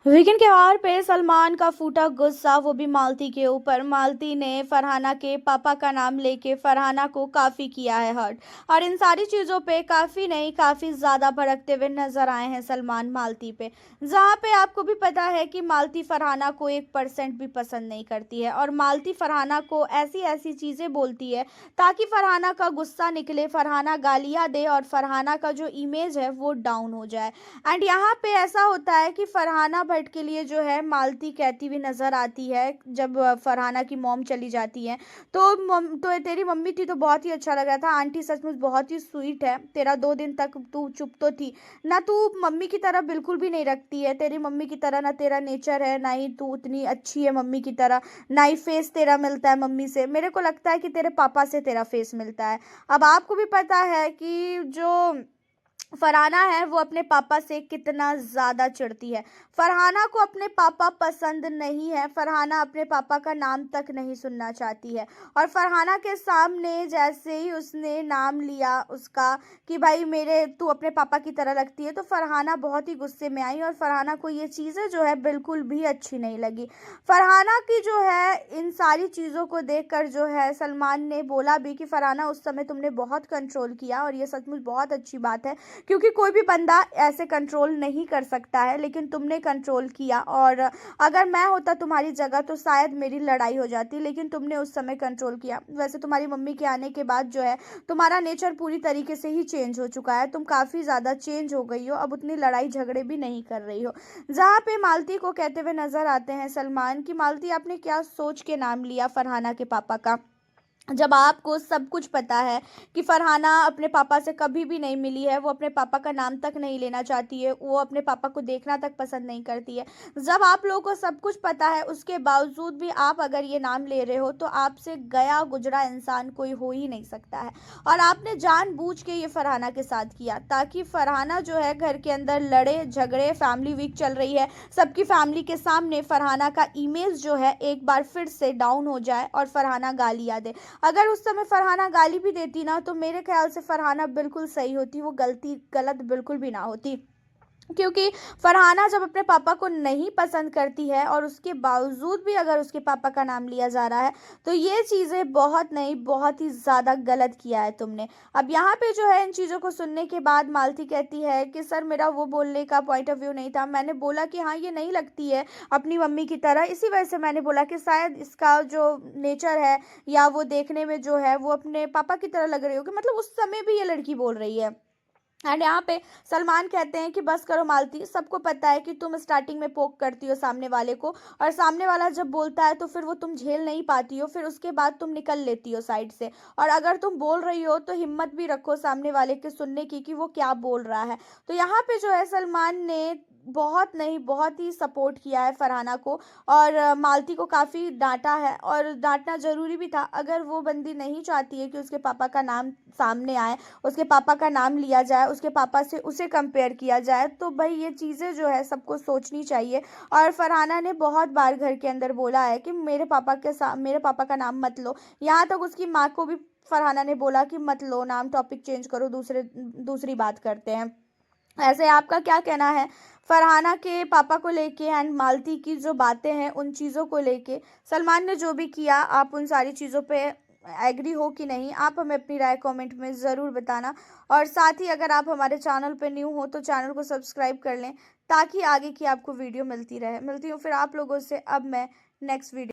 Weekend के वार पे सलमान का फूटा गुस्सा, वो भी मालती के ऊपर। मालती ने फरहाना के पापा का नाम लेके फरहाना को काफी किया है हर्ट। और इन सारी चीजों पे काफी नहीं काफी ज्यादा भड़कते हुए नजर आए हैं सलमान मालती पे। जहां पे आपको भी पता है कि मालती फरहाना को 1% भी पसंद नहीं करती है और मालती फरहाना को ऐसी ऐसी चीजें बोलती है ताकि फरहाना का गुस्सा निकले, फरहाना गालियां दे और फरहाना का जो इमेज है वो डाउन हो जाए। एंड यहाँ पे ऐसा होता है कि फरहाना भट्ट के लिए जो है मालती कहती हुई नजर आती है जब फरहाना की मॉम चली जाती है। तो तेरी मम्मी थी तो बहुत ही अच्छा लग रहा था, आंटी सचमुच बहुत ही स्वीट है, तेरा 2 दिन तक तू चुप तो थी ना, तू मम्मी की तरह बिल्कुल भी नहीं रखती है, तेरी मम्मी की तरह ना तेरा नेचर है, ना ही तू उतनी अच्छी है मम्मी की तरह, ना ही फेस तेरा मिलता है मम्मी से। मेरे को लगता है कि तेरे पापा से तेरा फेस मिलता है। अब आपको भी पता है कि जो फरहाना है वो अपने पापा से कितना ज़्यादा चिढ़ती है। फरहाना को अपने पापा पसंद नहीं है, फरहाना अपने पापा का नाम तक नहीं सुनना चाहती है। और फरहाना के सामने जैसे ही उसने नाम लिया उसका कि भाई मेरे तू अपने पापा की तरह लगती है, तो फरहाना बहुत ही गुस्से में आई और फरहाना को ये चीज़ें जो है बिल्कुल भी अच्छी नहीं लगी। फरहाना की जो है इन सारी चीज़ों को देखकर जो है सलमान ने बोला भी कि फरहाना उस समय तुमने बहुत कंट्रोल किया और ये सचमुच बहुत अच्छी बात है, क्योंकि कोई भी बंदा ऐसे कंट्रोल नहीं कर सकता है, लेकिन तुमने कंट्रोल किया। और अगर मैं होता तुम्हारी जगह तो शायद मेरी लड़ाई हो जाती, लेकिन तुमने उस समय कंट्रोल किया। वैसे तुम्हारी मम्मी के आने के बाद जो है तुम्हारा नेचर पूरी तरीके से ही चेंज हो चुका है, तुम काफ़ी ज़्यादा चेंज हो गई हो, अब उतनी लड़ाई झगड़े भी नहीं कर रही हो। जहाँ पे मालती को कहते हुए नजर आते हैं सलमान की मालती आपने क्या सोच के नाम लिया फरहाना के पापा का, जब आपको सब कुछ पता है कि फरहाना अपने पापा से कभी भी नहीं मिली है, वो अपने पापा का नाम तक नहीं लेना चाहती है, वो अपने पापा को देखना तक पसंद नहीं करती है। जब आप लोगों को सब कुछ पता है उसके बावजूद भी आप अगर ये नाम ले रहे हो तो आपसे गया गुजरा इंसान कोई हो ही नहीं सकता है। और आपने जानबूझ के ये फरहाना के साथ किया ताकि फरहाना जो है घर के अंदर लड़े झगड़े, फैमिली वीक चल रही है, सबकी फैमिली के सामने फरहाना का इमेज जो है एक बार फिर से डाउन हो जाए और फरहाना गालियां दे। अगर उस समय फरहाना गाली भी देती ना तो मेरे ख्याल से फरहाना बिल्कुल सही होती, वो गलत बिल्कुल भी ना होती। क्योंकि फरहाना जब अपने पापा को नहीं पसंद करती है और उसके बावजूद भी अगर उसके पापा का नाम लिया जा रहा है तो ये चीज़ें बहुत नहीं बहुत ही ज़्यादा गलत किया है तुमने। अब यहाँ पे जो है इन चीज़ों को सुनने के बाद मालती कहती है कि सर मेरा वो बोलने का पॉइंट ऑफ व्यू नहीं था, मैंने बोला कि हाँ ये नहीं लगती है अपनी मम्मी की तरह, इसी वजह से मैंने बोला कि शायद इसका जो नेचर है या वो देखने में जो है वो अपने पापा की तरह लग रही होगी, मतलब उस समय भी ये लड़की बोल रही है। एंड यहाँ पे सलमान कहते हैं कि बस करो मालती, सबको पता है कि तुम स्टार्टिंग में पोक करती हो सामने वाले को और सामने वाला जब बोलता है तो फिर वो तुम झेल नहीं पाती हो, फिर उसके बाद तुम निकल लेती हो साइड से। और अगर तुम बोल रही हो तो हिम्मत भी रखो सामने वाले के सुनने की कि वो क्या बोल रहा है। तो यहाँ पे जो है सलमान ने बहुत नहीं बहुत ही सपोर्ट किया है फरहाना को और मालती को काफ़ी डांटा है और डांटना ज़रूरी भी था। अगर वो बंदी नहीं चाहती है कि उसके पापा का नाम सामने आए, उसके पापा का नाम लिया जाए, उसके पापा से उसे कंपेयर किया जाए, तो भाई ये चीज़ें जो है सबको सोचनी चाहिए। और फरहाना ने बहुत बार घर के अंदर बोला है कि मेरे पापा का नाम मत लो, यहाँ तक उसकी माँ को भी फरहाना ने बोला कि मत लो नाम, टॉपिक चेंज करो, दूसरी बात करते हैं। ऐसे आपका क्या कहना है फरहाना के पापा को लेके एंड मालती की जो बातें हैं उन चीज़ों को लेके, सलमान ने जो भी किया आप उन सारी चीज़ों पे एग्री हो कि नहीं, आप हमें अपनी राय कमेंट में ज़रूर बताना। और साथ ही अगर आप हमारे चैनल पे न्यू हो तो चैनल को सब्सक्राइब कर लें ताकि आगे की आपको वीडियो मिलती रहे। मिलती हूँ फिर आप लोगों से अब मैं नेक्स्ट वीडियो